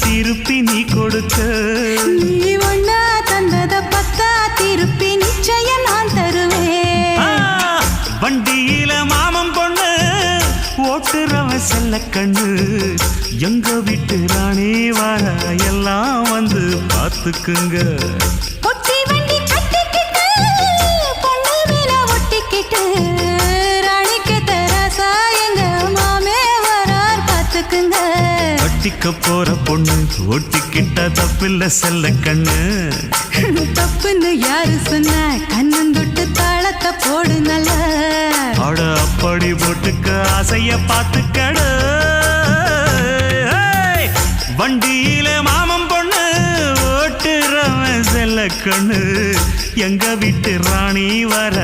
திருப்பி நீ கொடுக்க நீ ஒண்ணா தந்தத பத்தா திருப்பி நிச்சயம் நான் தருவேன் வண்டியில மாமன் பொண்ணு ஓட்டுறவன் செல்ல கண்ணு எங்க வீட்டு ராணி வர எல்லாம் வந்து பார்த்துக்குங்க ஒட்டி வண்டி கட்டிக்கிட்டு பொண்ணு மேல ஒட்டிக்கிட்டு ராணிக்கு தராசா எங்க மாமே வரார் பார்த்துக்குங்க ஒட்டிக்க போற பொண்ணு ஒட்டிக்கிட்ட தப்பில்ல செல்ல கண்ணு தப்புன்னு யாரு சொன்ன கண்ணன் தொட்டு தாளத்தை போடு நல்ல அட அப்படி போட்டுக்க ஆசைய பார்த்துக்கட வண்டியில மாமன் பொண்ணு ஓட்டுறவன் செல்ல கண்ணு எங்க வீட்டு ராணி வர